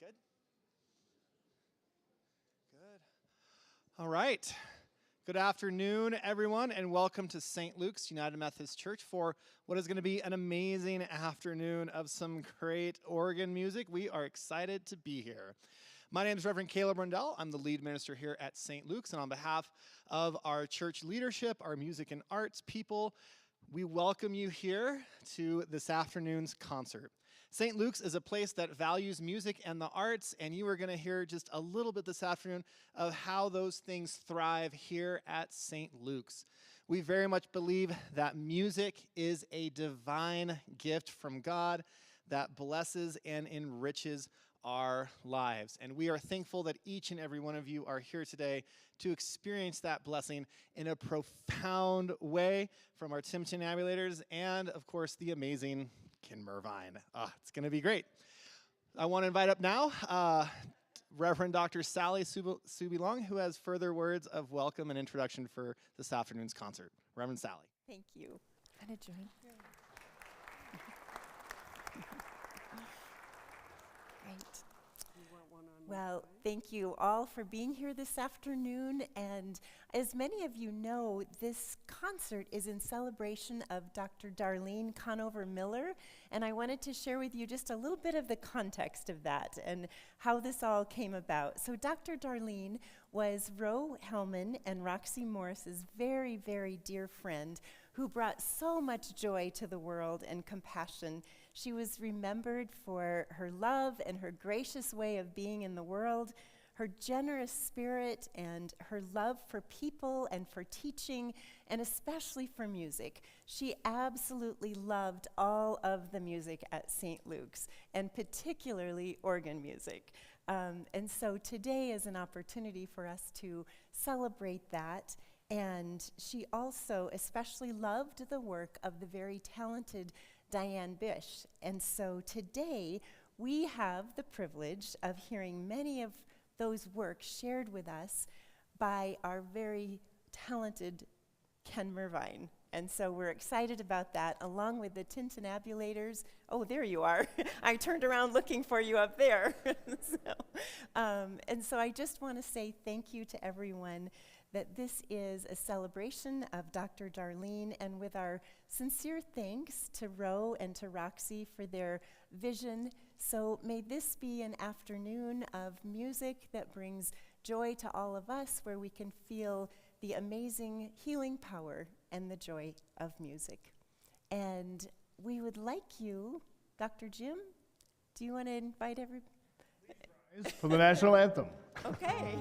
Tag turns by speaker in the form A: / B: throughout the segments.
A: Good? Good. All right. Good afternoon, everyone, and welcome to St. Luke's United Methodist Church for what is going to be an amazing afternoon of some great organ music. We are excited to be here. My name is Reverend Caleb Rundell. I'm the lead minister here at St. Luke's, and on behalf of our church leadership, our music and arts people, we welcome you here to this afternoon's concert. St. Luke's is a place that values music and the arts, and you are going to hear just a little bit this afternoon of how those things thrive here at St. Luke's. We very much believe that music is a divine gift from God that blesses and enriches our lives. And we are thankful that each and every one of you are here today to experience that blessing in a profound way from our tintinnabulators and, of course, the amazing Ken Mervine. It's going to be great. I want to invite up now Reverend Dr. Sally Subilong, who has further words of welcome and introduction for this afternoon's concert. Reverend Sally.
B: Thank you. Kind of join. Great. Well, thank you all for being here this afternoon. And as many of you know, this concert is in celebration of Dr. Darlene Conover Miller. And I wanted to share with you just a little bit of the context of that and how this all came about. So Dr. Darlene was Ro Hellman and Roxy Morris's very, very dear friend who brought so much joy to the world and compassion. She was remembered for her love and her gracious way of being in the world, her generous spirit, and her love for people and for teaching, and especially for music. She absolutely loved all of the music at St. Luke's, and particularly organ music. And so today is an opportunity for us to celebrate that. And she also especially loved the work of the very talented Diane Bish. And so today we have the privilege of hearing many of those works shared with us by our very talented Ken Mervine. And so we're excited about that, along with the tintinnabulators. Oh, there you are. I turned around looking for you up there. And so I just want to say thank you to everyone that this is a celebration of Dr. Darlene, and with our sincere thanks to Ro and to Roxy for their vision. So may this be an afternoon of music that brings joy to all of us, where we can feel the amazing healing power and the joy of music. And we would like you, Dr. Jim, do you want to invite everybody?
C: For the national anthem.
B: Okay.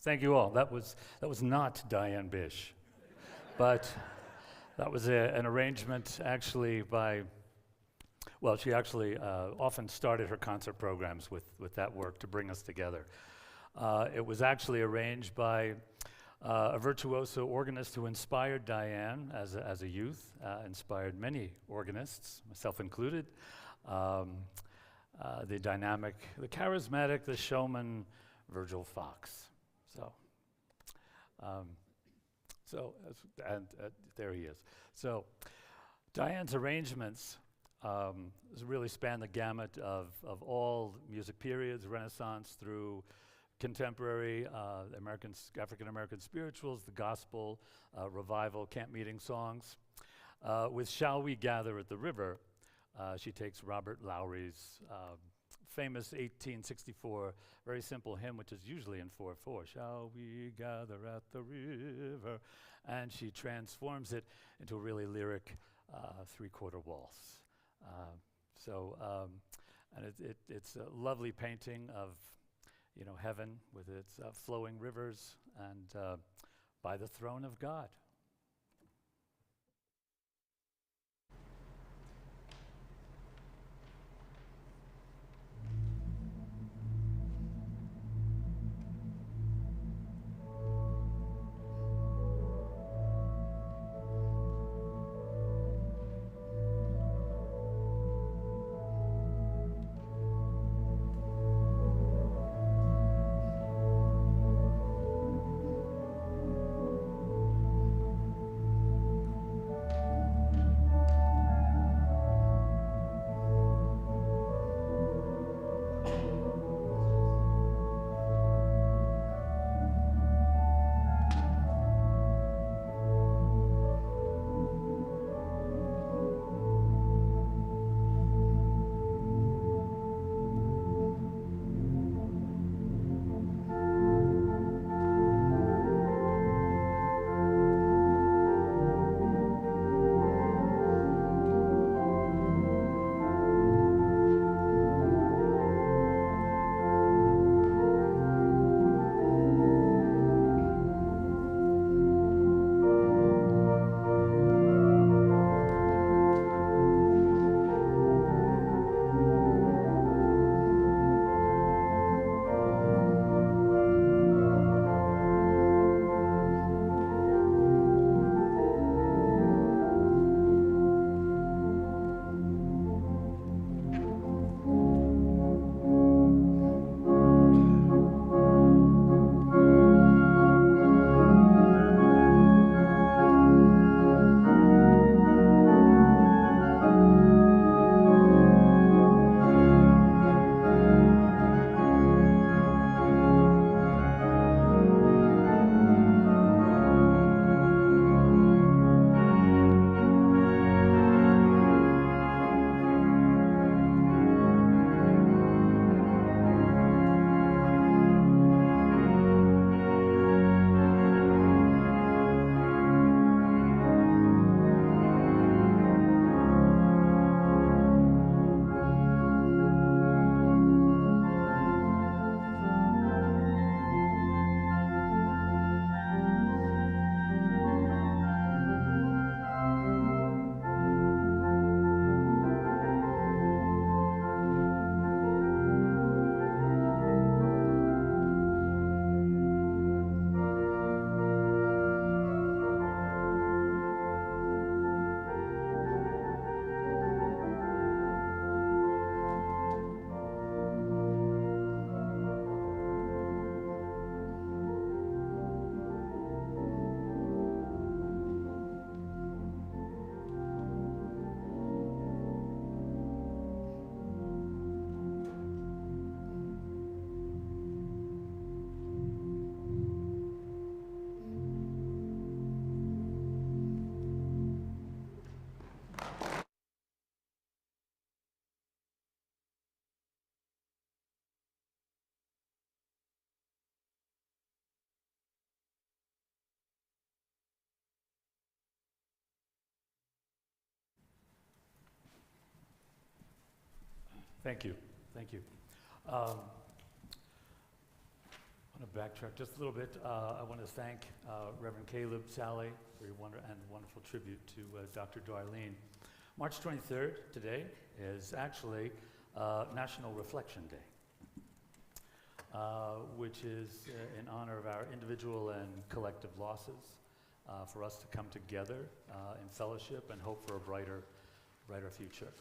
D: Thank you all. That was not Diane Bish, but that was an arrangement actually by, well, she actually often started her concert programs with that work to bring us together. It was actually arranged by a virtuoso organist who inspired Diane as a youth, inspired many organists, myself included. The dynamic, the charismatic, the showman, Virgil Fox. So, there he is. So, Diane's arrangements really span the gamut of all music periods, Renaissance through contemporary African-American spirituals, the gospel, revival, camp meeting songs. With Shall We Gather at the River, she takes Robert Lowry's famous 1864 very simple hymn, which is usually in 4/4, Shall we gather at the river, and she transforms it into a really lyric three-quarter waltz. And it's a lovely painting of, heaven with its flowing rivers and by the throne of God. Thank you. Thank you. I want to backtrack just a little bit. I want to thank Reverend Caleb, Sally, for your wonderful tribute to Dr. Darlene. March 23rd, today, is actually National Reflection Day, which is in honor of our individual and collective losses, for us to come together in fellowship and hope for a brighter future.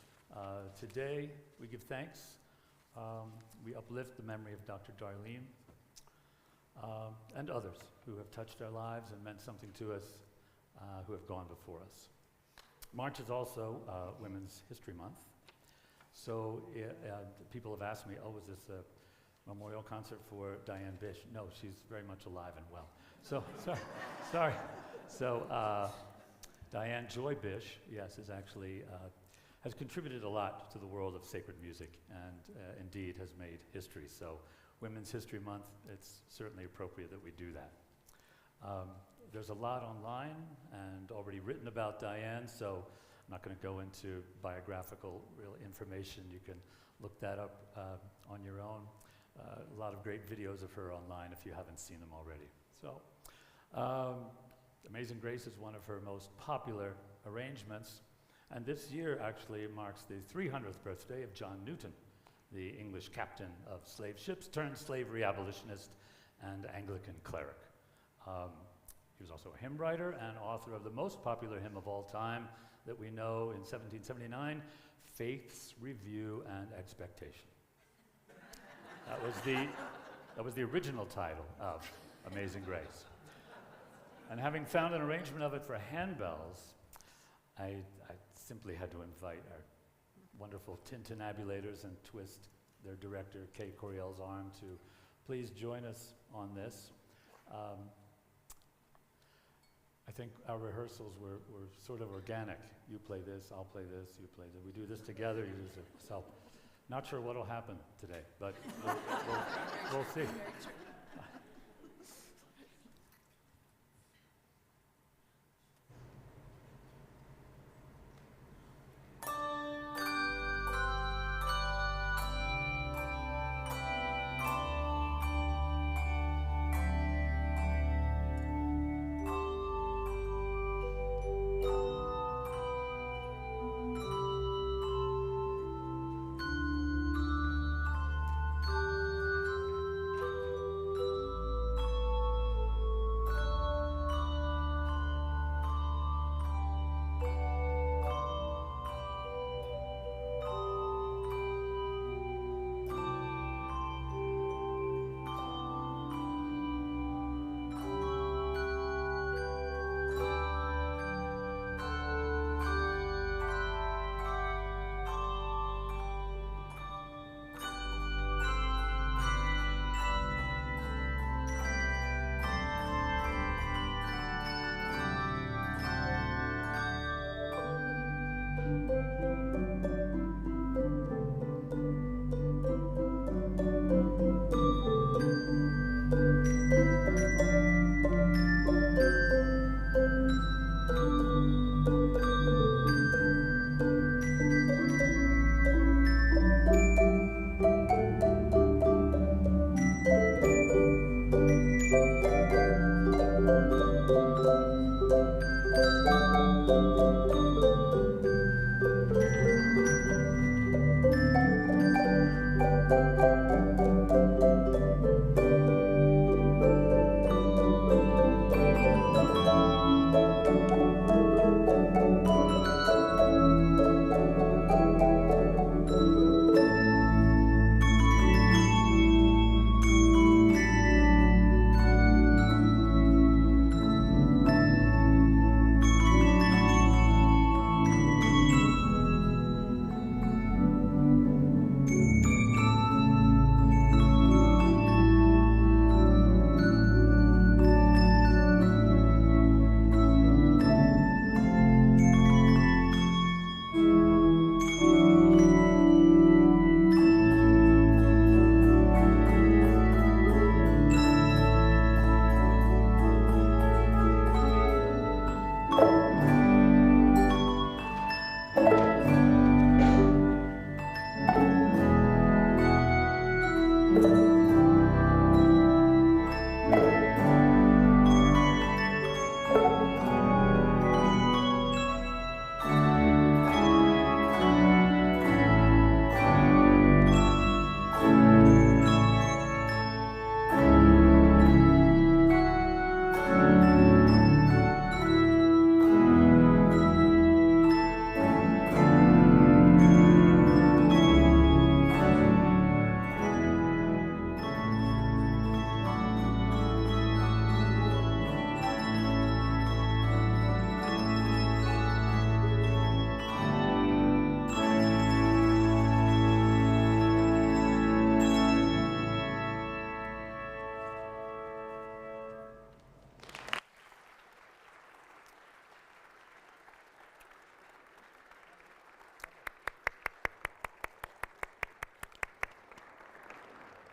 D: Today, we give thanks. We uplift the memory of Dr. Darlene. and others who have touched our lives and meant something to us, who have gone before us. March is also Women's History Month. So people have asked me, oh, is this a memorial concert for Diane Bish? No, she's very much alive and well. So, sorry. So, Diane Joy Bish, yes, is actually, has contributed a lot to the world of sacred music and indeed has made history. So, Women's History Month, it's certainly appropriate that we do that. There's a lot online and already written about Diane, so I'm not going to go into biographical real information. You can look that up on your own. A lot of great videos of her online if you haven't seen them already. So, Amazing Grace is one of her most popular arrangements, and this year actually marks the 300th birthday of John Newton, the English captain of slave ships turned slavery abolitionist and Anglican cleric. He was also a hymn writer and author of the most popular hymn of all time that we know in 1779, Faith's Review and Expectation. That was the original title of Amazing Grace. And having found an arrangement of it for handbells, I simply had to invite our wonderful tintinnabulators and twist their director, Kay Coriel's arm, to please join us on this. I think our rehearsals were sort of organic. You play this, I'll play this, you play this. We do this together, you do this. So, not sure what will happen today, but we'll see.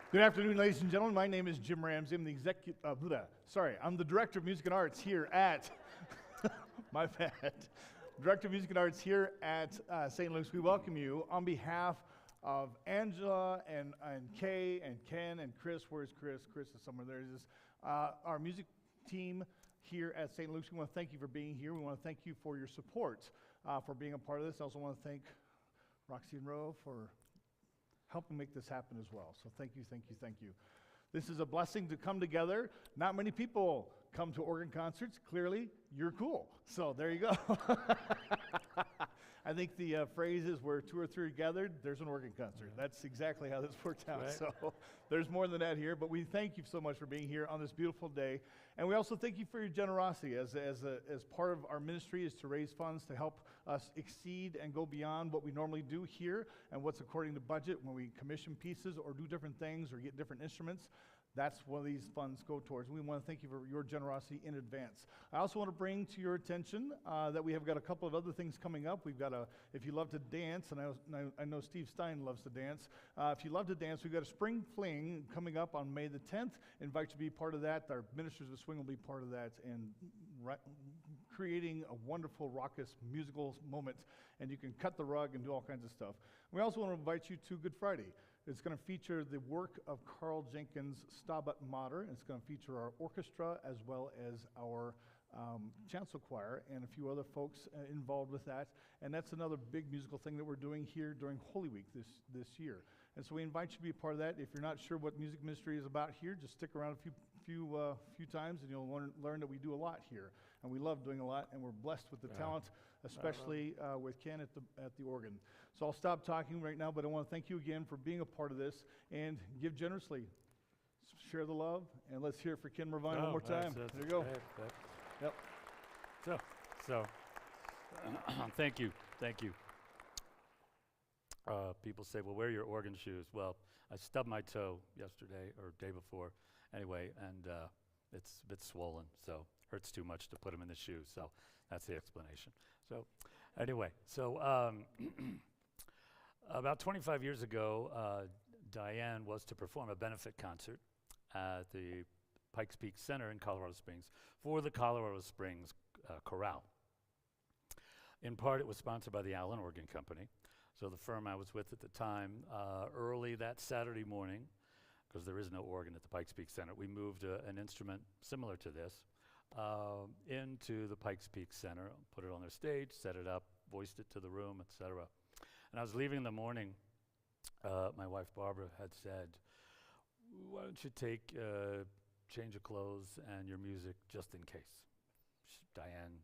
C: Good afternoon, ladies and gentlemen. My name is Jim Ramsey. I'm I'm the Director of Music and Arts here at, my bad, Director of Music and Arts here at St. Luke's. We welcome you on behalf of Angela and Kay and Ken and Chris. Where's Chris? Chris is somewhere there. Our music team here at St. Luke's. We want to thank you for being here. We want to thank you for your support, for being a part of this. I also want to thank Roxy and Roe for helping make this happen as well. So thank you, thank you, thank you. This is a blessing to come together. Not many people come to organ concerts. Clearly, you're cool. So there you go. I think the phrase is where two or three are gathered, there's an organ concert. That's exactly how this worked out. Right. So there's more than that here, but we thank you so much for being here on this beautiful day. And we also thank you for your generosity as part of our ministry is to raise funds to help us exceed and go beyond what we normally do here and what's according to budget when we commission pieces or do different things or get different instruments. That's what these funds go towards. We want to thank you for your generosity in advance. I also want to bring to your attention that we have got a couple of other things coming up. We've got if you love to dance, and I know Steve Stein loves to dance. If you love to dance, we've got a spring fling coming up on May the 10th. Invite you to be part of that. Our ministers of swing will be part of that and creating a wonderful, raucous musical moment. And you can cut the rug and do all kinds of stuff. We also want to invite you to Good Friday. It's going to feature the work of Carl Jenkins' Stabat Mater. It's going to feature our orchestra as well as our chancel choir and a few other folks involved with that. And that's another big musical thing that we're doing here during Holy Week this year. And so we invite you to be a part of that. If you're not sure what music ministry is about here, just stick around a few times and you'll learn that we do a lot here. And we love doing a lot, and we're blessed with the talent, especially with Ken at the organ. So I'll stop talking right now, but I want to thank you again for being a part of this and give generously. Share the love, and let's hear it for Ken Mervine one more time. There you go. Yep.
D: So, thank you. People say, well, where are your organ shoes? Well, I stubbed my toe yesterday or day before anyway, and it's a bit swollen, so hurts too much to put them in the shoes. So that's the explanation. So anyway, about 25 years ago, Diane was to perform a benefit concert at the Pikes Peak Center in Colorado Springs for the Colorado Springs Chorale. In part, it was sponsored by the Allen Organ Company. So the firm I was with at the time, early that Saturday morning, because there is no organ at the Pikes Peak Center, we moved an instrument similar to this into the Pikes Peak Center, put it on their stage, set it up, voiced it to the room, etc. And I was leaving in the morning. My wife Barbara had said, why don't you take change of clothes and your music just in case. Diane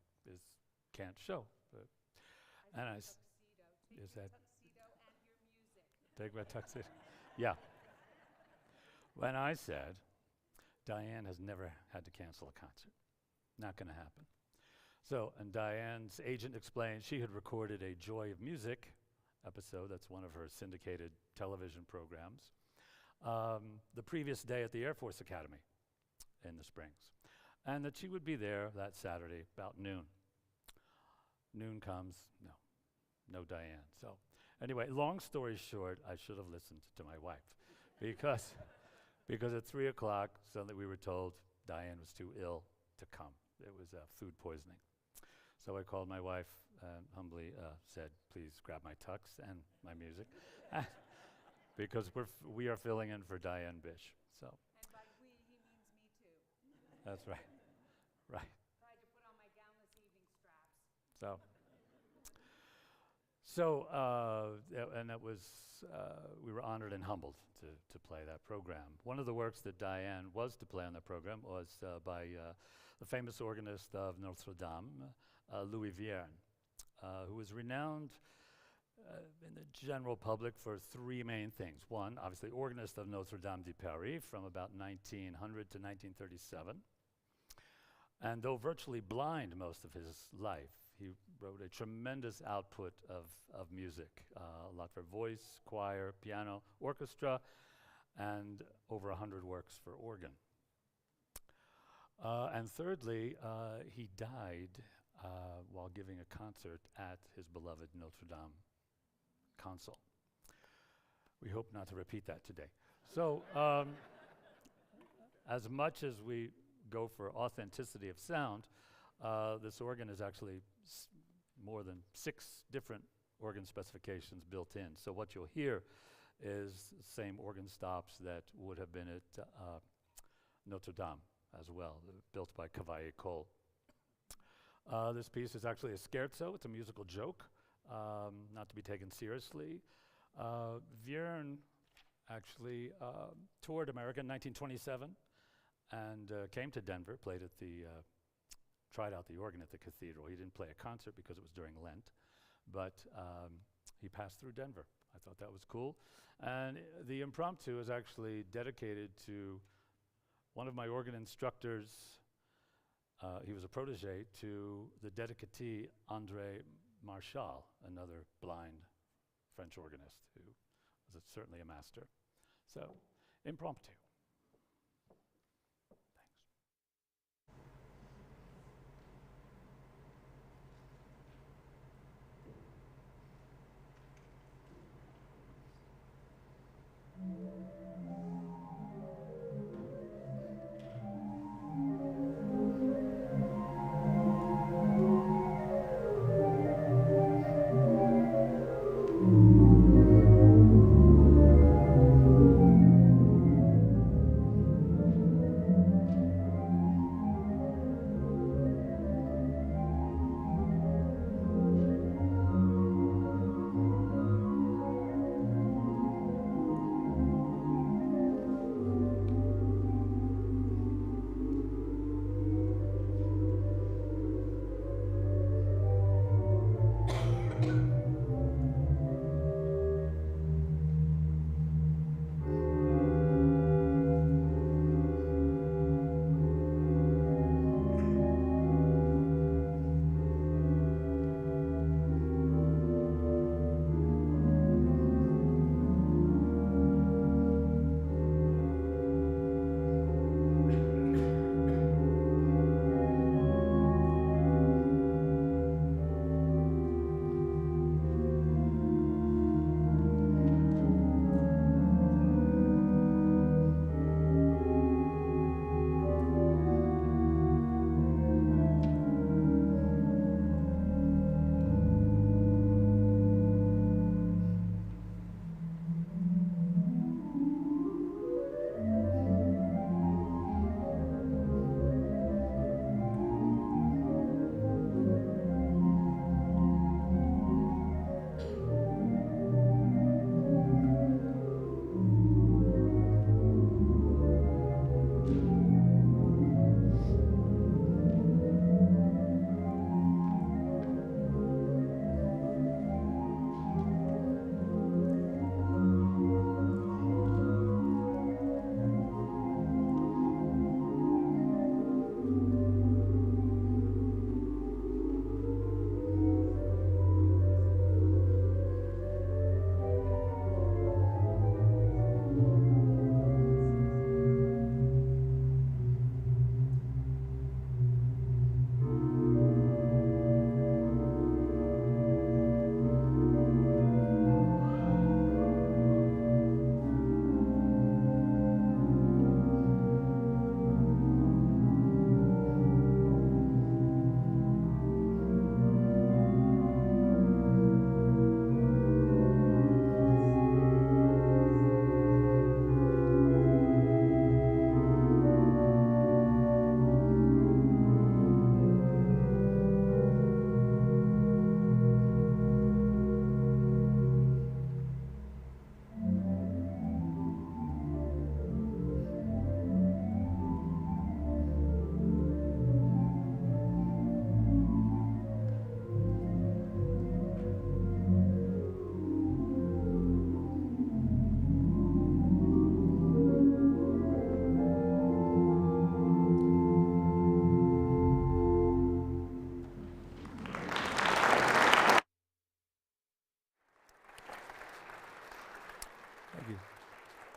D: can't show. And I s- is that
B: tuxedo and your music.
D: take my tuxedo? Yeah. When I said, Diane has never had to cancel a concert. Not going to happen. So, and Diane's agent explained she had recorded a Joy of Music episode, that's one of her syndicated television programs, the previous day at the Air Force Academy in the Springs. And that she would be there that Saturday about noon. Noon comes, no Diane. So anyway, long story short, I should have listened to my wife because at 3 o'clock, suddenly we were told Diane was too ill to come. It was food poisoning. So I called my wife and humbly said, please grab my tux and my music because we are filling in for Diane Bish. So.
B: And by we, he means me too.
D: That's right. Right.
B: Tried to put on my gown this evening straps.
D: And that was, we were honored and humbled to play that program. One of the works that Diane was to play on that program was by the famous organist of Notre Dame, Louis Vierne, who was renowned in the general public for three main things. One, obviously, organist of Notre Dame de Paris from about 1900 to 1937. And though virtually blind most of his life, he wrote a tremendous output of music, a lot for voice, choir, piano, orchestra, and over 100 works for organ. And thirdly, he died while giving a concert at his beloved Notre Dame console. We hope not to repeat that today. So, as much as we go for authenticity of sound, this organ is actually more than 6 different organ specifications built in. So what you'll hear is the same organ stops that would have been at Notre Dame as well, built by Cavaillé-Coll. This piece is actually a scherzo. It's a musical joke, not to be taken seriously. Vierne actually toured America in 1927 and came to Denver, tried out the organ at the cathedral. He didn't play a concert because it was during Lent, but he passed through Denver. I thought that was cool. And the impromptu is actually dedicated to one of my organ instructors. He was a protege to the dedicatee André Marchal, another blind French organist who was certainly a master. So, impromptu.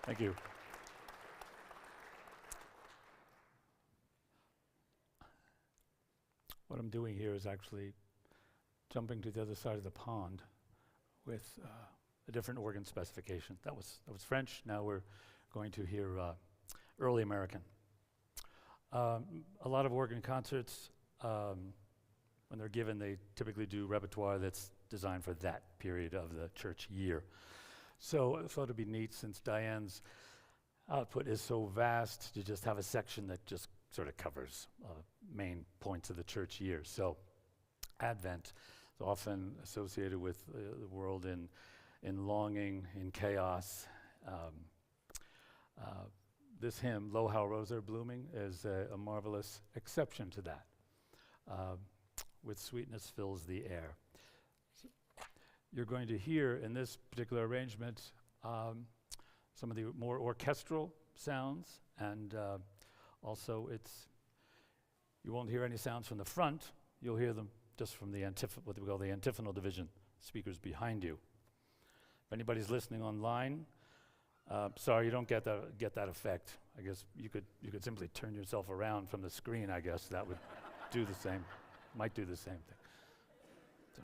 D: Thank you. What I'm doing here is actually jumping to the other side of the pond with a different organ specification. That was French. Now we're going to hear early American. A lot of organ concerts, when they're given, they typically do repertoire that's designed for that period of the church year. So I thought it'd be neat, since Diane's output is so vast, to just have a section that just sort of covers main points of the church year. So Advent is often associated with the world in longing, in chaos. This hymn, Lo How Roses Are Blooming, is a marvelous exception to that. With sweetness fills the air. So you're going to hear in this particular arrangement some of the more orchestral sounds, and also you won't hear any sounds from the front. You'll hear them just from the what we call the antiphonal division, speakers behind you. If anybody's listening online, sorry you don't get that effect. I guess you could simply turn yourself around from the screen. I guess that would do the same. Might do the same thing. So.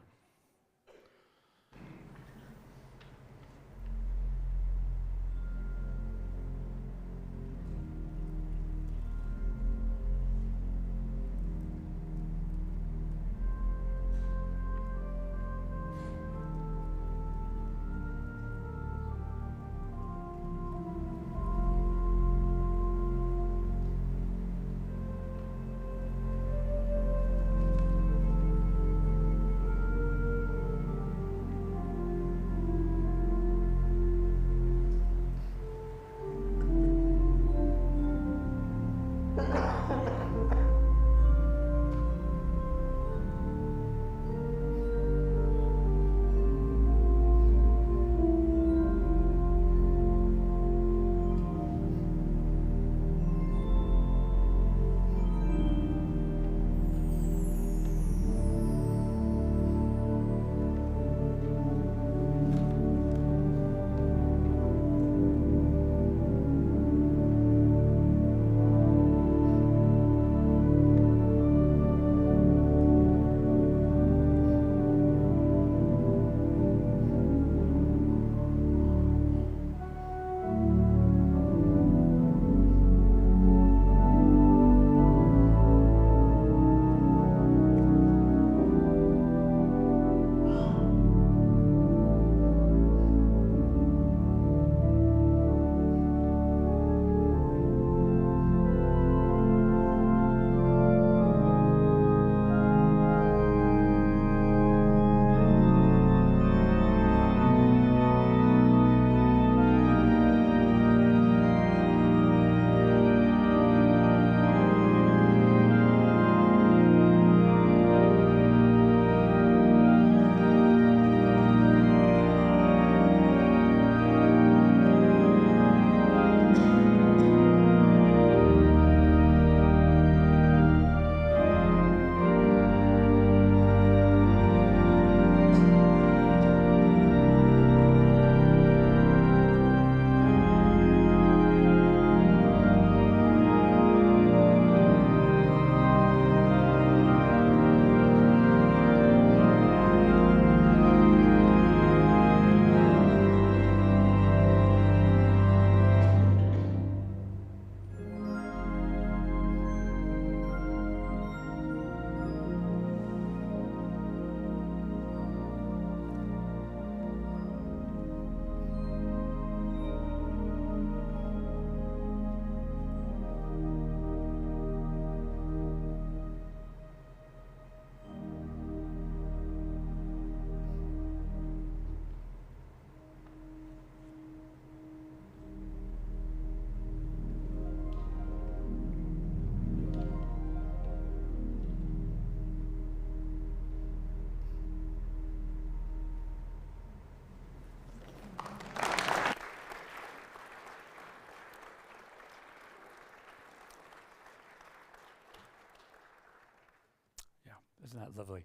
D: Isn't that lovely?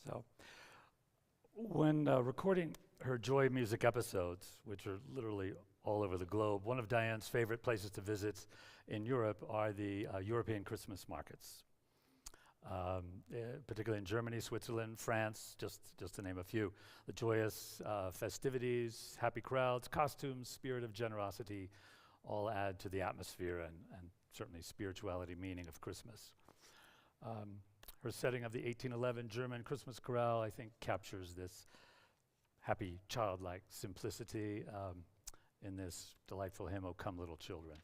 D: So, when recording her Joy Music episodes, which are literally all over the globe, one of Diane's favorite places to visit in Europe are the European Christmas markets, particularly in Germany, Switzerland, France, just to name a few. The joyous festivities, happy crowds, costumes, spirit of generosity, all add to the atmosphere and certainly spirituality meaning of Christmas. Her setting of the 1811 German Christmas chorale, I think, captures this happy, childlike simplicity in this delightful hymn, "O Come Little Children."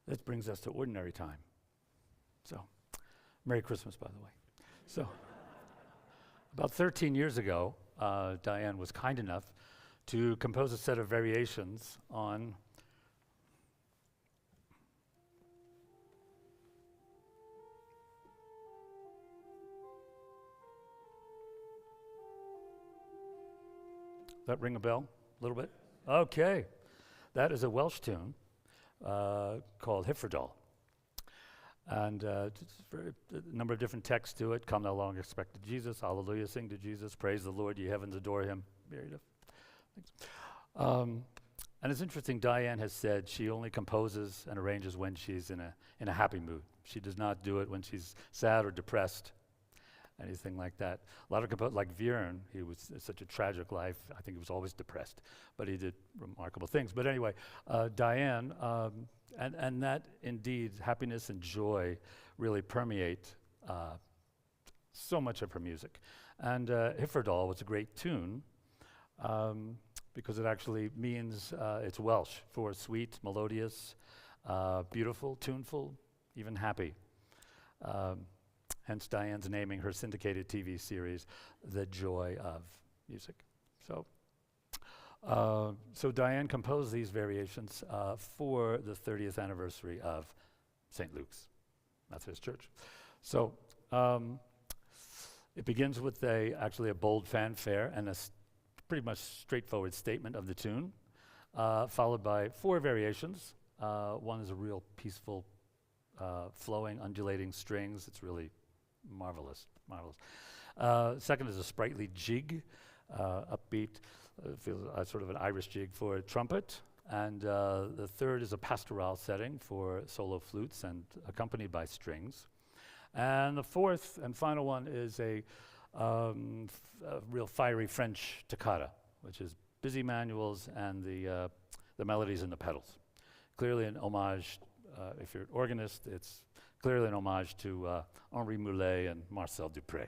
D: This brings us to ordinary time. So, Merry Christmas, by the way. So, about 13 years ago, Diane was kind enough to compose a set of variations on that ring a bell a little bit? Okay. That is a Welsh tune called Hifferdal. And a number of different texts to it. Come thou long expected Jesus, hallelujah, sing to Jesus, praise the Lord, ye heavens, adore him. And it's interesting, Diane has said she only composes and arranges when she's in a happy mood. She does not do it when she's sad or depressed, anything like that. A lot of composers, like Vierne, he was such a tragic life. I think he was always depressed, but he did remarkable things. But anyway, Diane, and that indeed, happiness and joy really permeate so much of her music. And Hifferdal was a great tune because it actually means, it's Welsh for sweet, melodious, beautiful, tuneful, even happy. Hence Diane's naming her syndicated TV series, The Joy of Music. So Diane composed these variations for the 30th anniversary of St. Luke's Methodist Church. So it begins with actually a bold fanfare and a pretty much straightforward statement of the tune, followed by 4 variations. One is a real peaceful, flowing, undulating strings. It's really marvelous. Second is a sprightly jig, upbeat, feels sort of an Irish jig for a trumpet. And the third is a pastoral setting for solo flutes and accompanied by strings. And the fourth and final one is a real fiery French toccata, which is busy manuals and the melodies and the pedals. Clearly an homage, if you're an organist, it's clearly an homage to Henri Moulet and Marcel Dupré.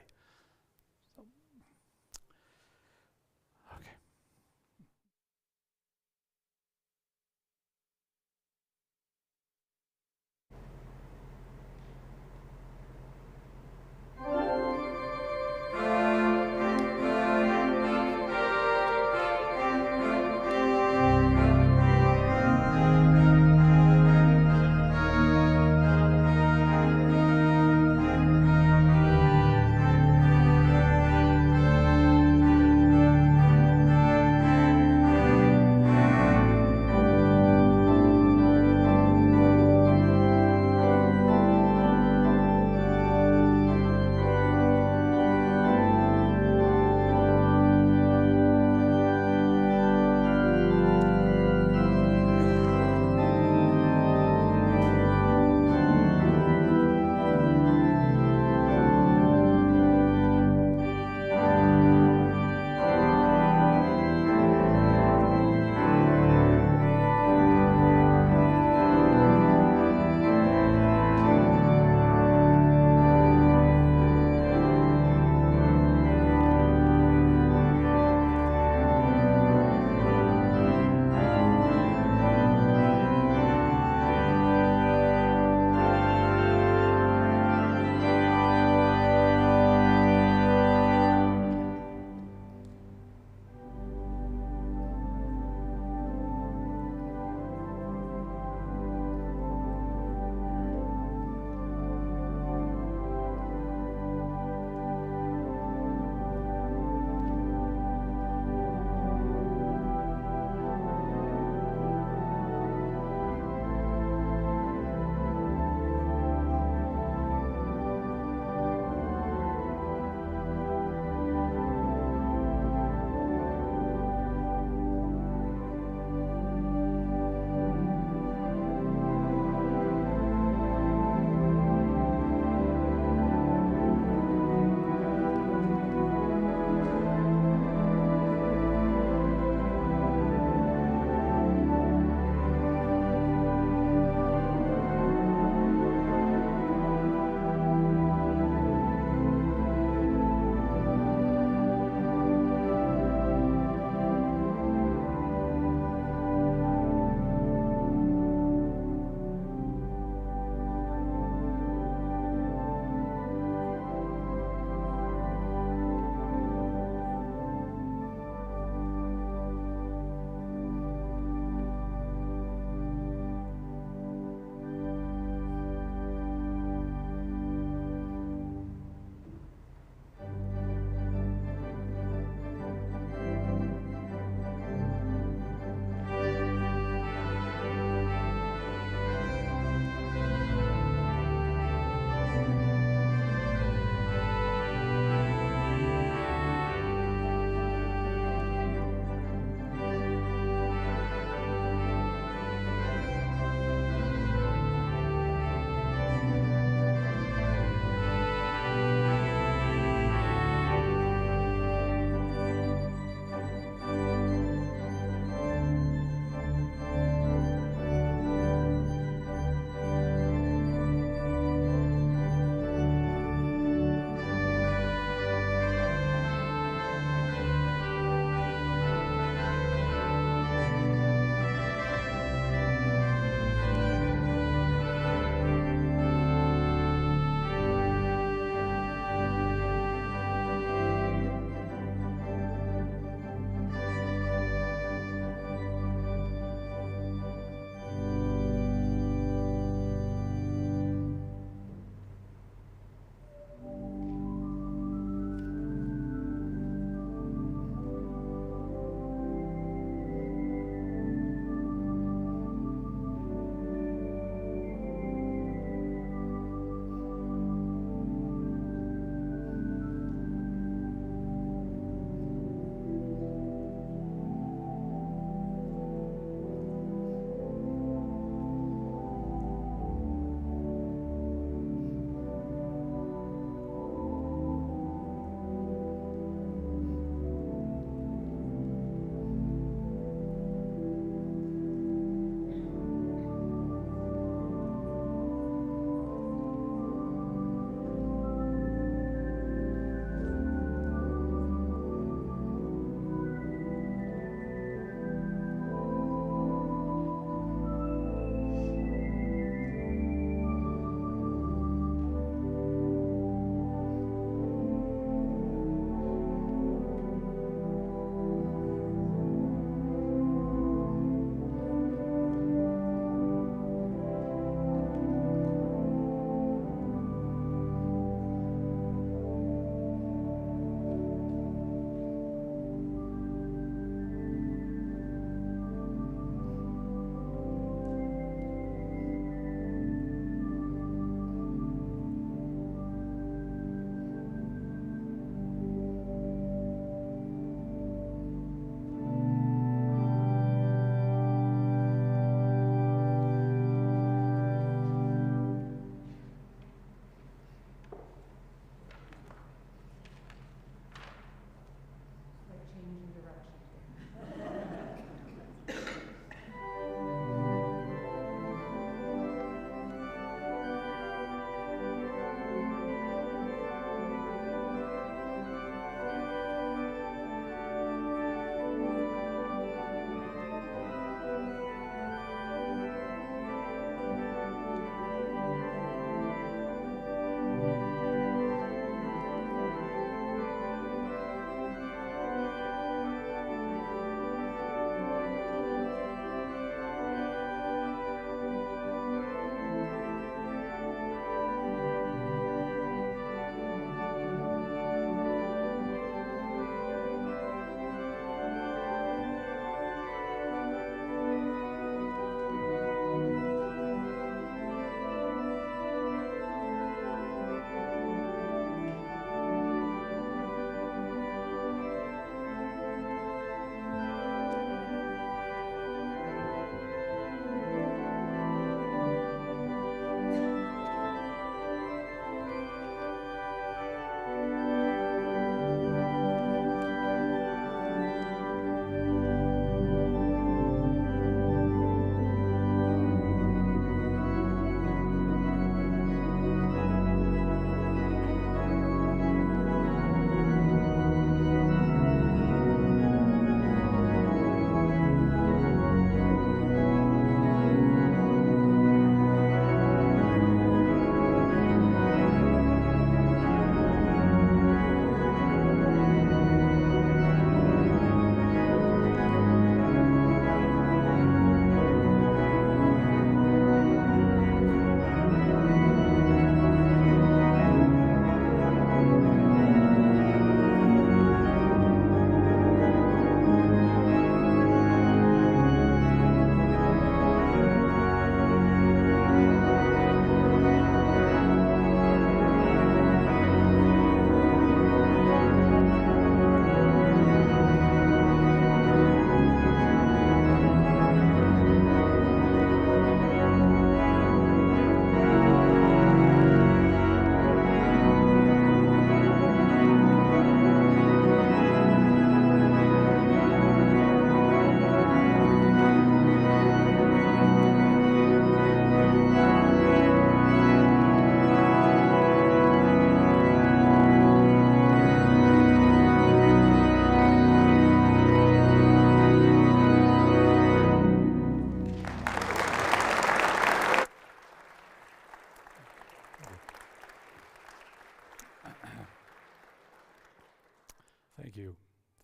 D: Thank you.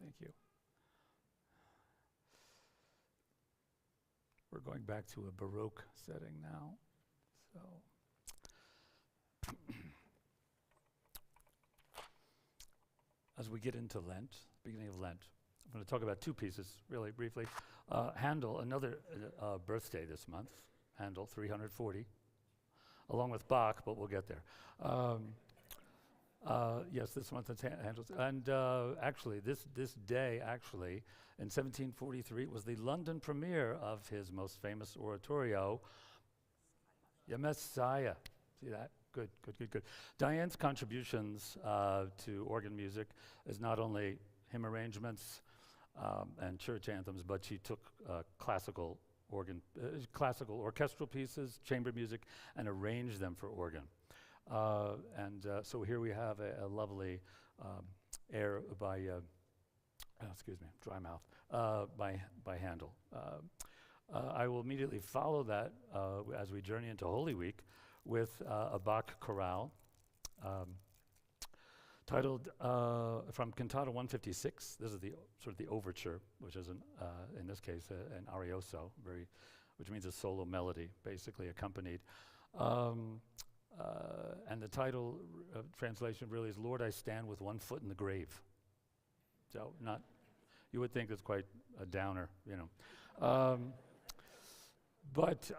D: Thank you. We're going back to a Baroque setting now. So, as we get into Lent, beginning of Lent, I'm going to talk about two pieces, really briefly. Handel, another birthday this month. Handel, 340, along with Bach, but we'll get there. Yes, this month it's Handel's. And actually, this day, actually, in 1743, was the London premiere of his most famous oratorio, Ya Messiah. See that? Good, good, good, good. Diane's contributions to organ music is not only hymn arrangements and church anthems, but she took classical orchestral pieces, chamber music, and arranged them for organ. So here we have a lovely air by, excuse me, dry mouth, by Handel. I will immediately follow that as we journey into Holy Week with a Bach chorale titled from Cantata 156. This is the sort of the overture, which is in this case an arioso, which means a solo melody, basically accompanied. And the title translation really is "Lord, I stand with one foot in the grave." So you would think it's quite a downer, you know. But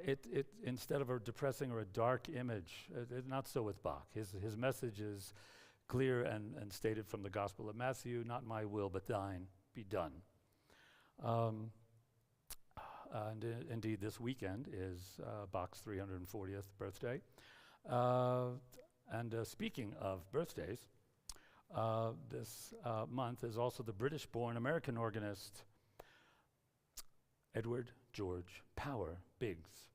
D: it instead of a depressing or a dark image, not so with Bach. His message is clear and stated from the Gospel of Matthew: "Not my will, but thine be done." And indeed, this weekend is Bach's 340th birthday. Speaking of birthdays, this month is also the British-born American organist Edward George Power Biggs,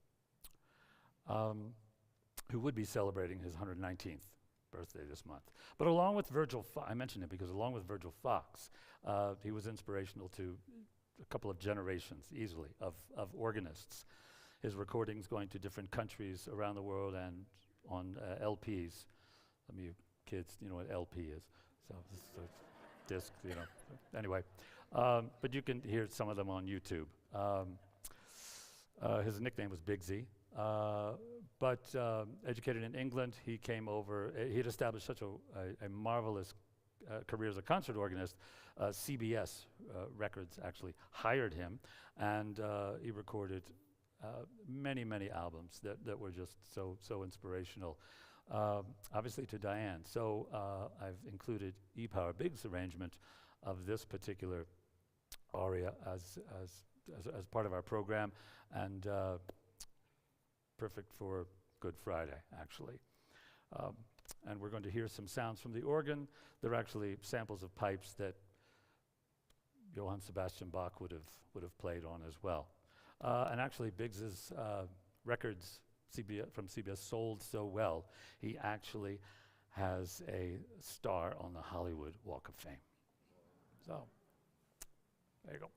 D: who would be celebrating his 119th birthday this month. But along with Virgil, I mentioned it because along with Virgil Fox, he was inspirational to a couple of generations easily of organists. His recordings going to different countries around the world and on LPs. Some of you kids, you know what LP is. So this is a disc, you know. Anyway, but you can hear some of them on YouTube. His nickname was Bigsy. But educated in England, he came over. He had established such a marvelous career as a concert organist. CBS Records actually hired him, and he recorded many, many albums that were just so inspirational, obviously to Diane. So I've included E. Power Biggs' arrangement of this particular aria as part of our program, and perfect for Good Friday, actually. And we're going to hear some sounds from the organ. They're actually samples of pipes that Johann Sebastian Bach would have played on as well. And actually, Biggs's records from CBS sold so well, he actually has a star on the Hollywood Walk of Fame. So, there you go.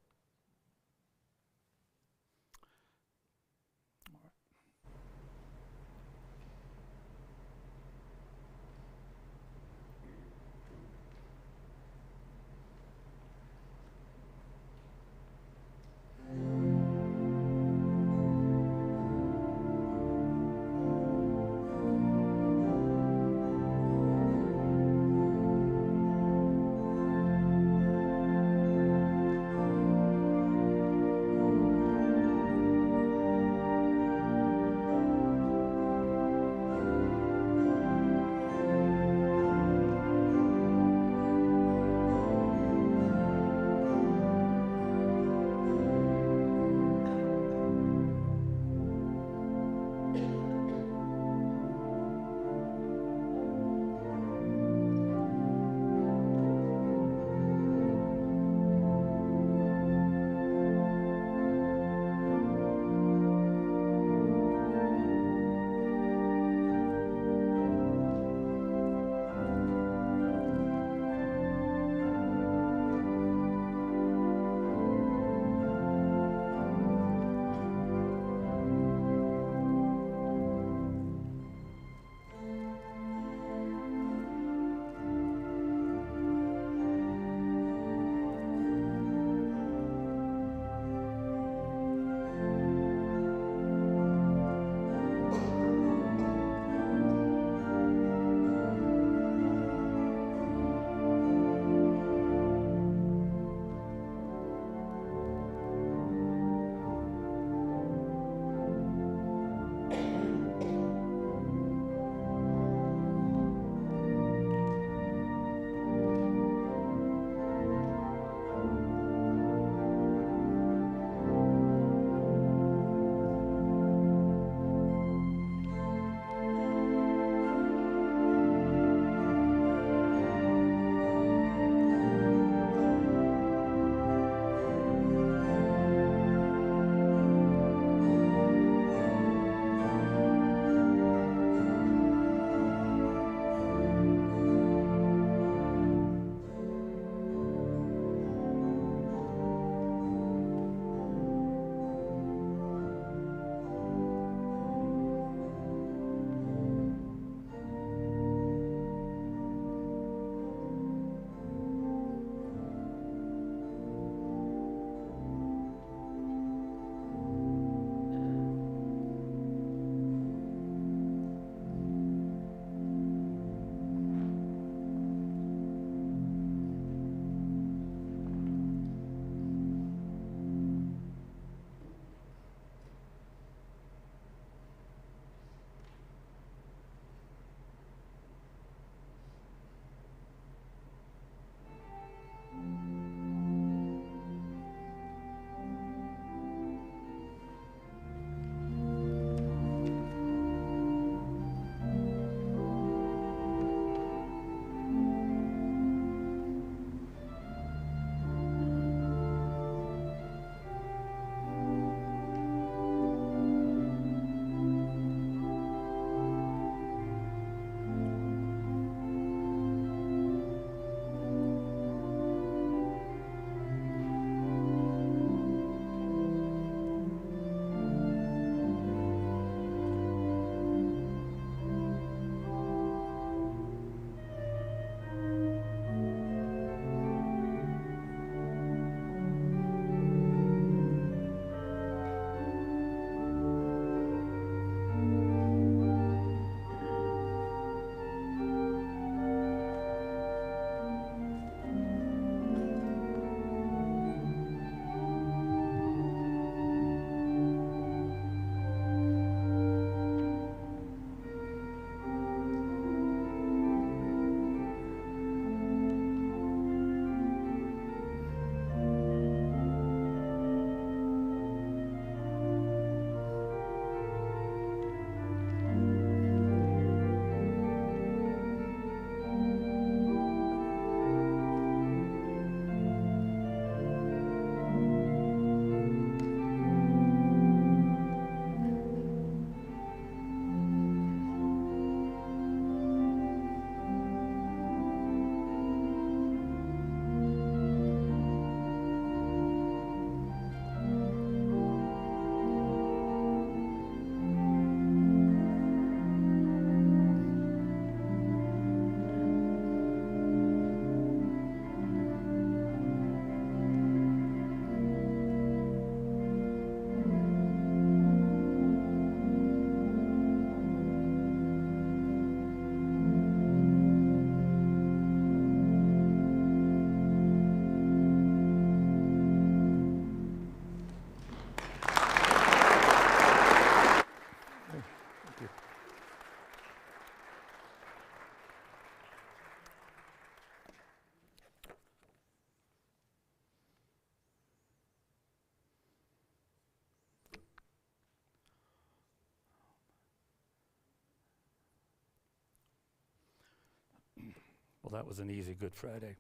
D: Well, that was an easy Good Friday.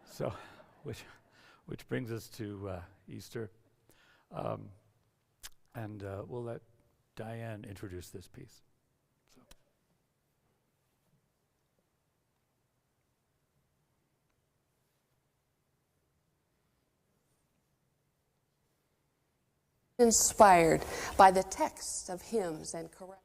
D: So, which brings us to Easter. And we'll let Diane introduce this piece. So.
E: Inspired by the text of hymns and chorales.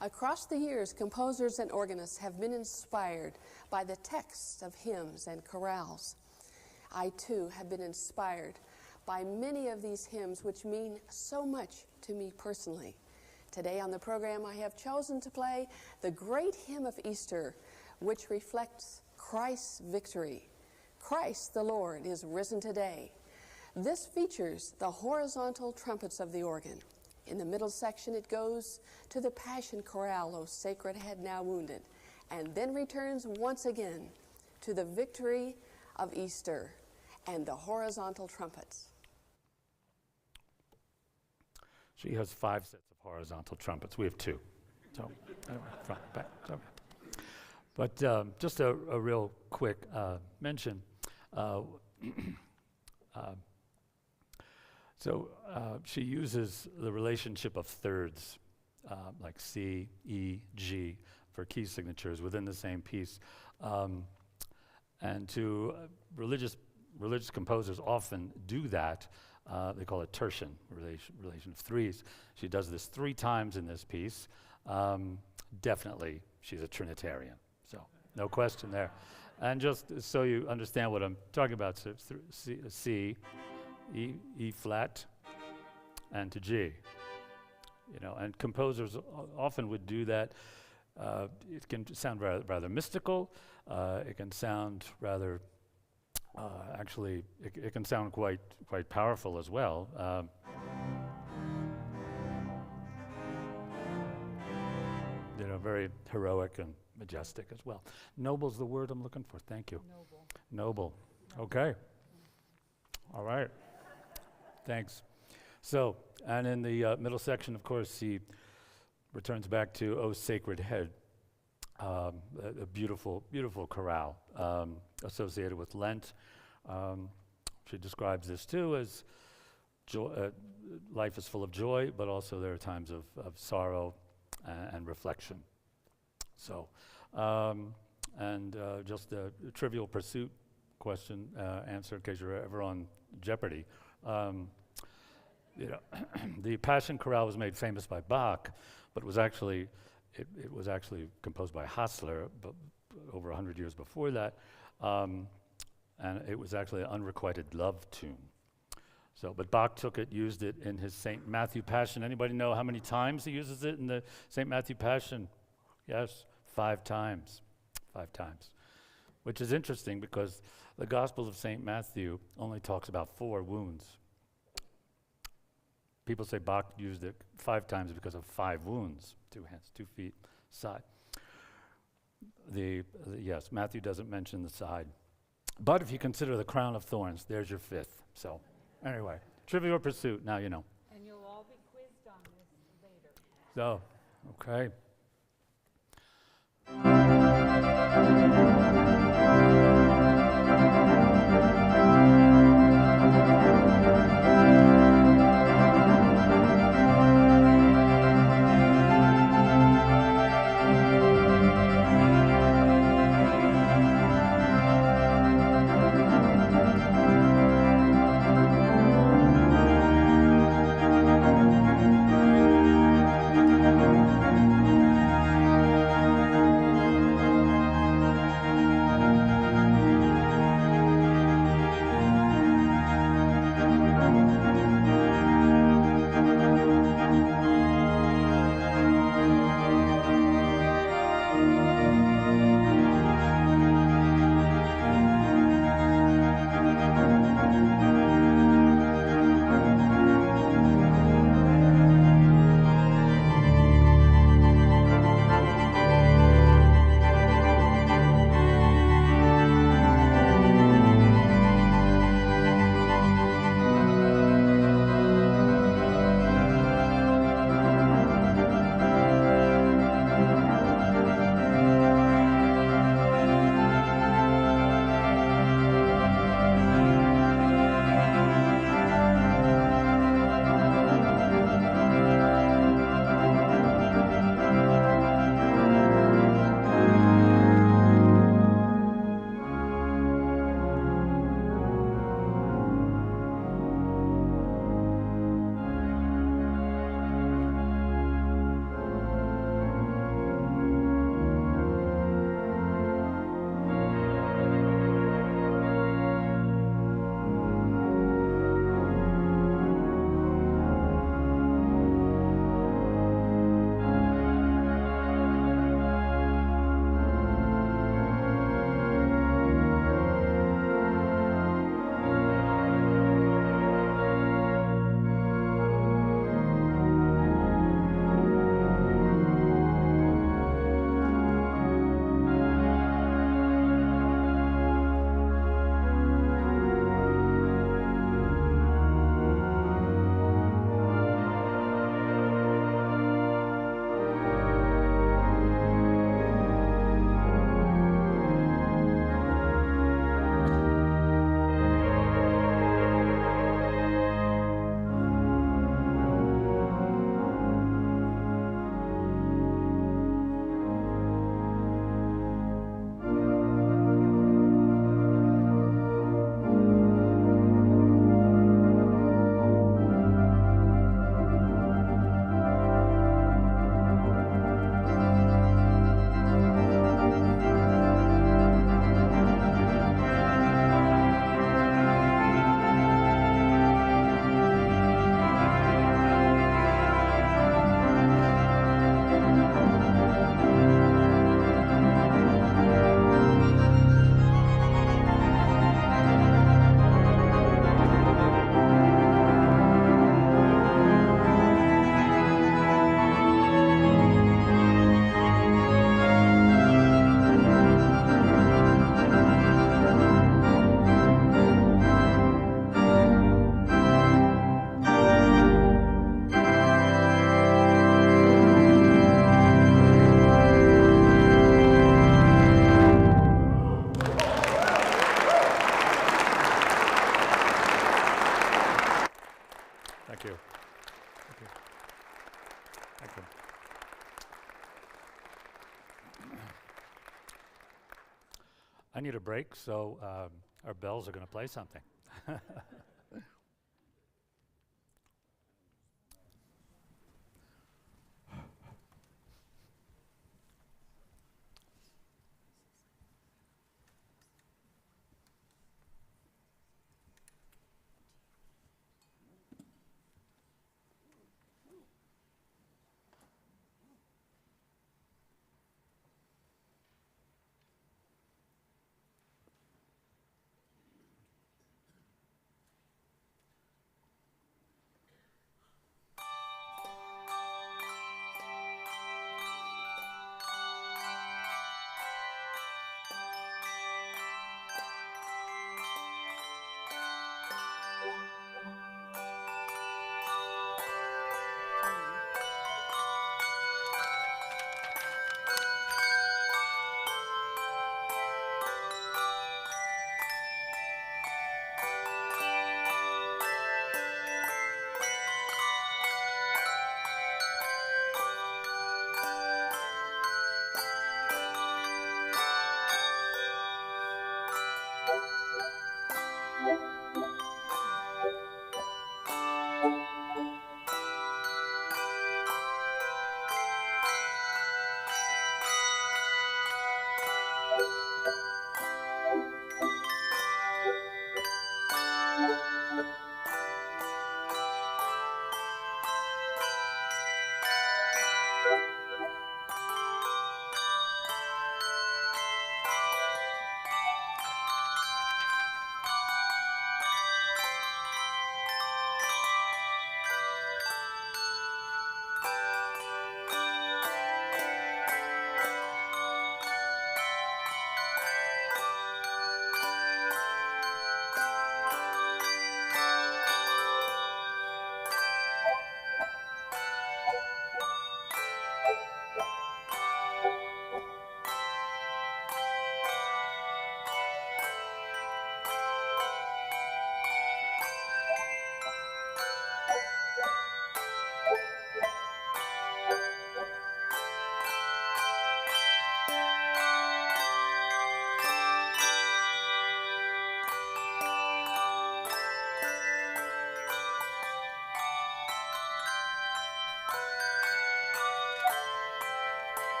E: Across the years, composers and organists have been inspired by the text of hymns and chorales. I, too, have been inspired by many of these hymns, which mean so much to me personally. Today on the program, I have chosen to play the great hymn of Easter, which reflects Christ's victory. Christ the Lord is risen today. This features the horizontal trumpets of the organ. In the middle section, it goes to the Passion Chorale, O Sacred Head Now Wounded, and then returns once again to the victory of Easter and the horizontal trumpets.
D: She has 5 sets of horizontal trumpets. We have 2. So, anyway, front, back. So. But just a real quick mention. So she uses the relationship of thirds, like C, E, G, for key signatures within the same piece. And to religious composers often do that. They call it tertian, relation of threes. She does this 3 times in this piece. Definitely, she's a Trinitarian. So no question there. And just so you understand what I'm talking about, so C, E flat, and to G. You know, and composers often would do that. It can sound rather mystical. It can sound rather, actually, it can sound quite powerful as well. You know, very heroic and majestic as well. Noble's the word I'm looking for. Thank you. Noble. Okay. All right. Thanks. So, and in the middle section, of course, he returns back to O Sacred Head, a beautiful, beautiful chorale associated with Lent. She describes this too as life is full of joy, but also there are times of sorrow and reflection. So, just a Trivial Pursuit question answer in case you're ever on Jeopardy. You know, the Passion Chorale was made famous by Bach, but was actually it was actually composed by Hassler, but over 100 years before that, and it was actually an unrequited love tune. So, but Bach took it, used it in his St. Matthew Passion. Anybody know how many times he uses it in the St. Matthew Passion? Yes, 5 times. 5 times. Which is interesting because the Gospel of St. Matthew only talks about 4 wounds. People say Bach used it 5 times because of 5 wounds, 2 hands, 2 feet, side. Yes, Matthew doesn't mention the side. But if you consider the crown of thorns, there's your 5th. So, anyway, Trivial Pursuit, now you know.
F: And you'll all be quizzed on this later.
D: So, okay. Thank you. I need a break, so our bells are going to play something.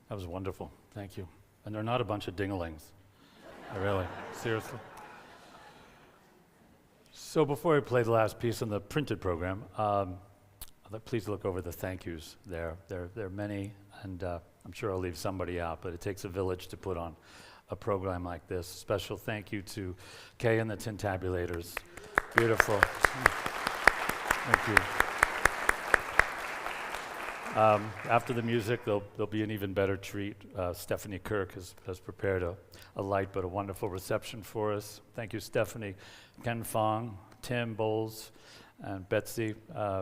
D: That was wonderful. Thank you. And they're not a bunch of dinglings. Really, seriously. So before I play the last piece in the printed program, please look over the thank yous there. There are many, and I'm sure I'll leave somebody out, but it takes a village to put on a program like this. Special thank you to Kay and the Tintabulators. Beautiful. Thank you. After the music, there'll be an even better treat. Stephanie Kirk has prepared a light but a wonderful reception for us. Thank you, Stephanie, Ken Fong, Tim Bowles, and Betsy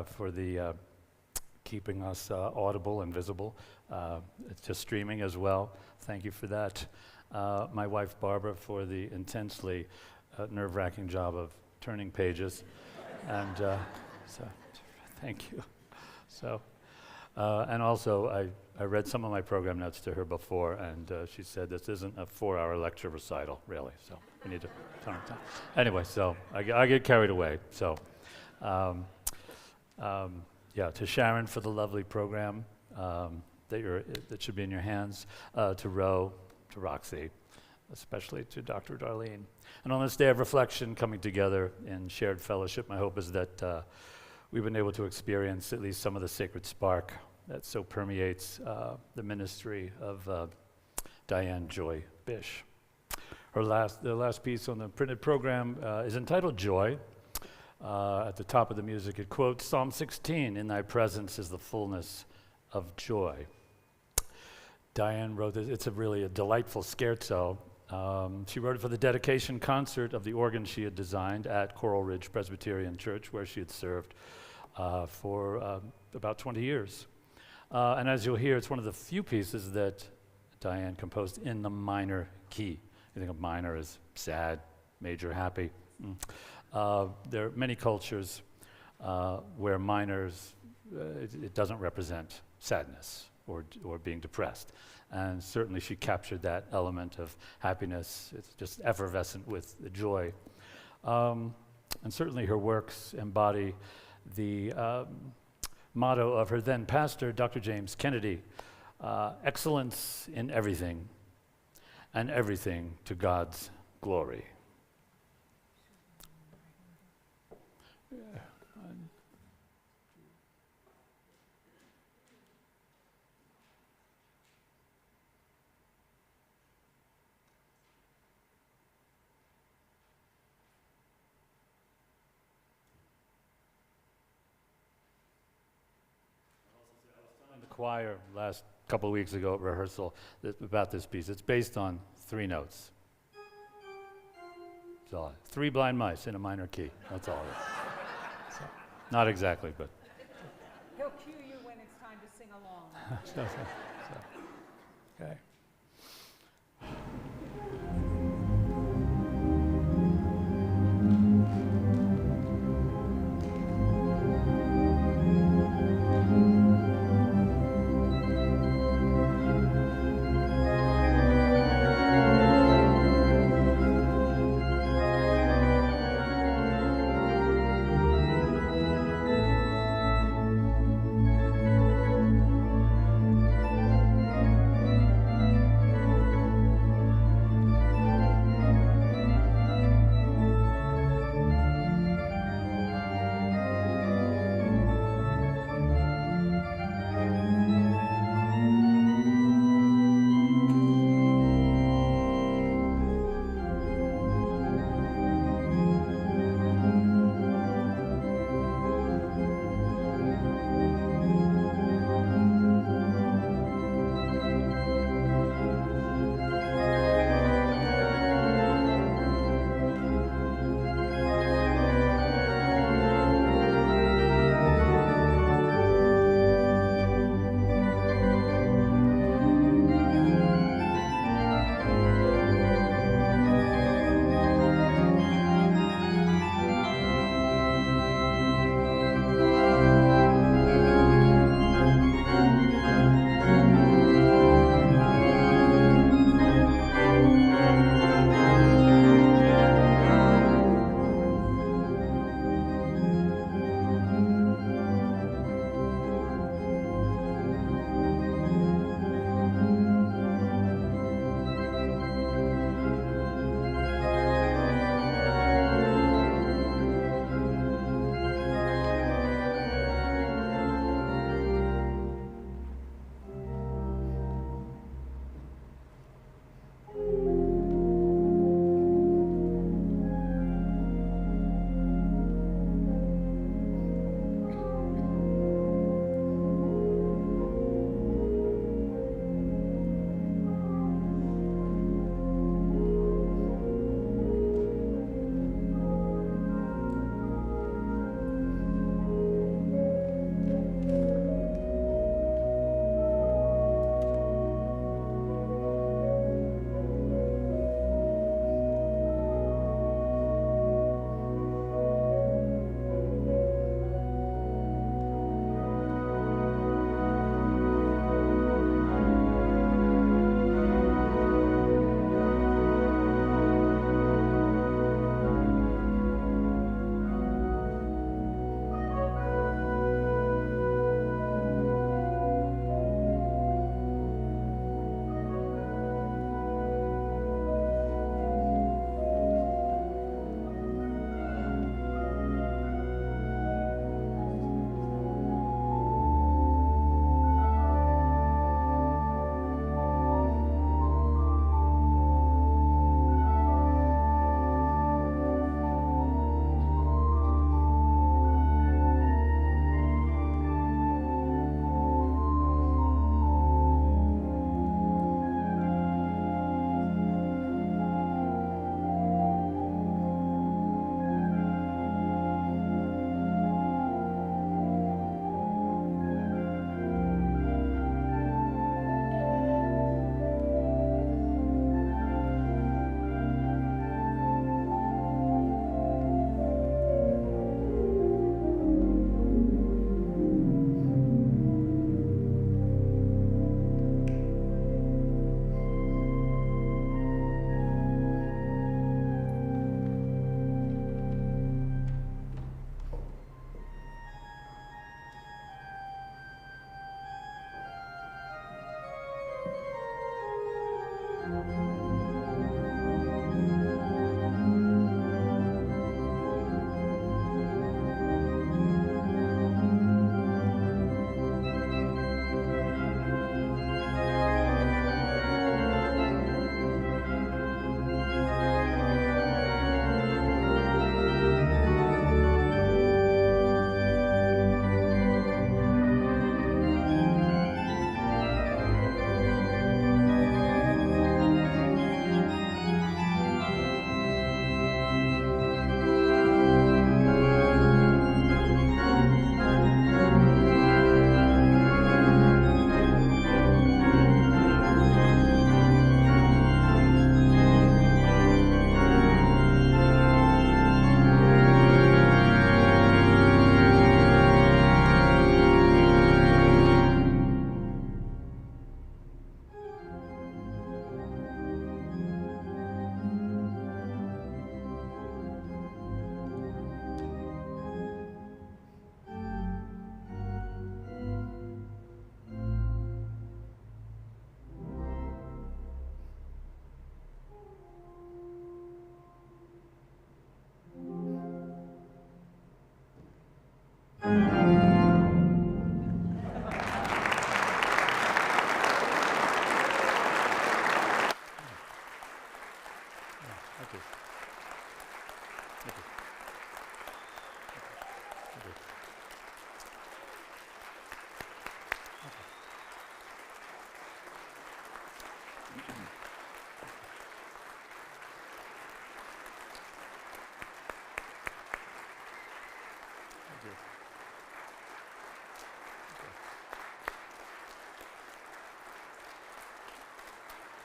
D: for the keeping us audible and visible. It's just streaming as well. Thank you for that. My wife, Barbara, for the intensely nerve-wracking job of turning pages. And so, thank you. So. And also, I read some of my program notes to her before, and she said this isn't a 4-hour lecture recital, really. So we need to tone it down. Anyway, so I get carried away. So, yeah, to Sharon for the lovely program, that should be in your hands, to Ro, to Roxy, especially to Dr. Darlene. And on this day of reflection, coming together in shared fellowship, my hope is that we've been able to experience at least some of the sacred spark that so permeates the ministry of Diane Joy Bish. The last piece on the printed program is entitled Joy. At the top of the music, it quotes Psalm 16, "In thy presence is the fullness of joy." Diane wrote this. It's really a delightful scherzo. She wrote it for the dedication concert of the organ she had designed at Coral Ridge Presbyterian Church, where she had served for about 20 years. And as you'll hear, it's one of the few pieces that Diane composed in the minor key. You think of minor as sad, major happy. There are many cultures where minors, it doesn't represent sadness or being depressed. And certainly she captured that element of happiness. It's just effervescent with the joy. And certainly her works embody the motto of her then pastor, Dr. James Kennedy, excellence in everything, and everything to God's glory. Choir last couple of weeks ago at rehearsal about this piece. It's based on 3 notes. So 3 blind mice in a minor key. That's all it is. So, not exactly, but.
F: He'll cue you when it's time to sing along.
D: Okay.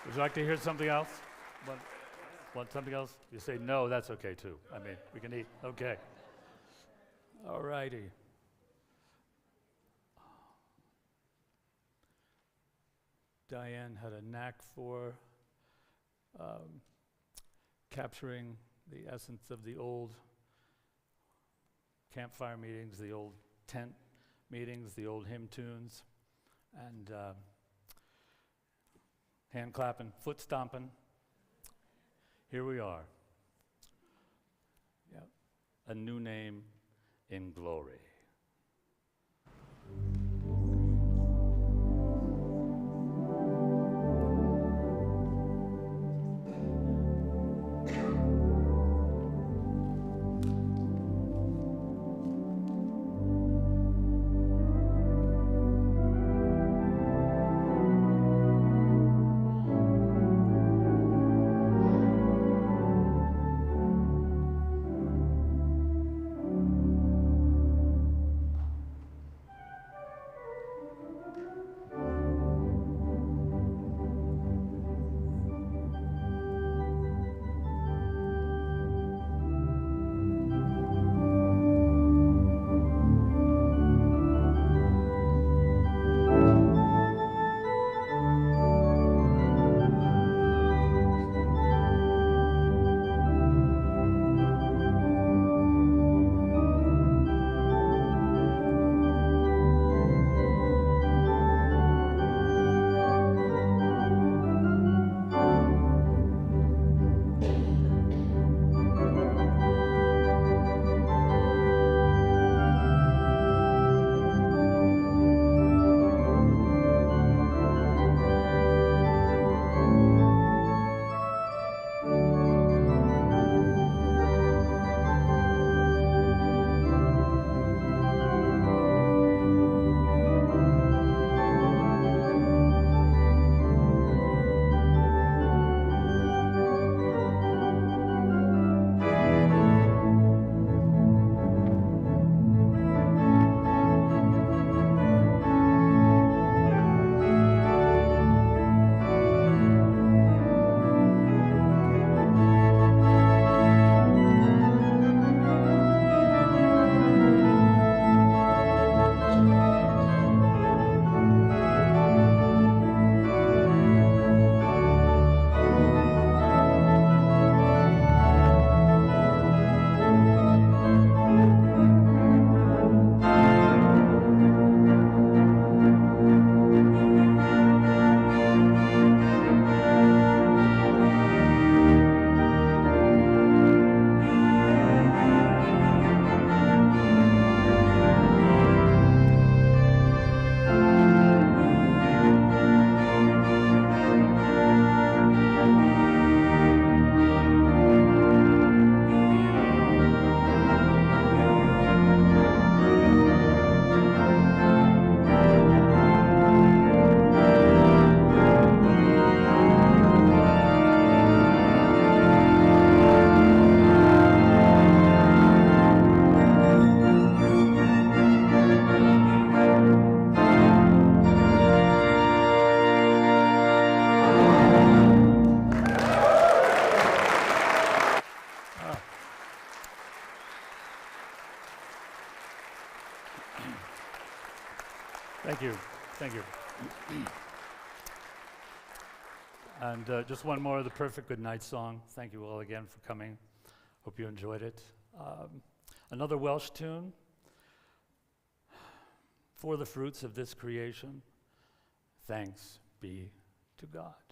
D: Would you like to hear something else? Want something else? You say no, that's okay too. I mean, we can eat. Okay. All righty. Diane had a knack for capturing the essence of the old campfire meetings, the old tent meetings, the old hymn tunes, and hand clapping, foot stomping. Here we are. Yep. A new name in glory. Thank you. Thank you. And just one more of the perfect good night song. Thank you all again for coming. Hope you enjoyed it. Another Welsh tune. For the fruits of this creation, thanks be to God.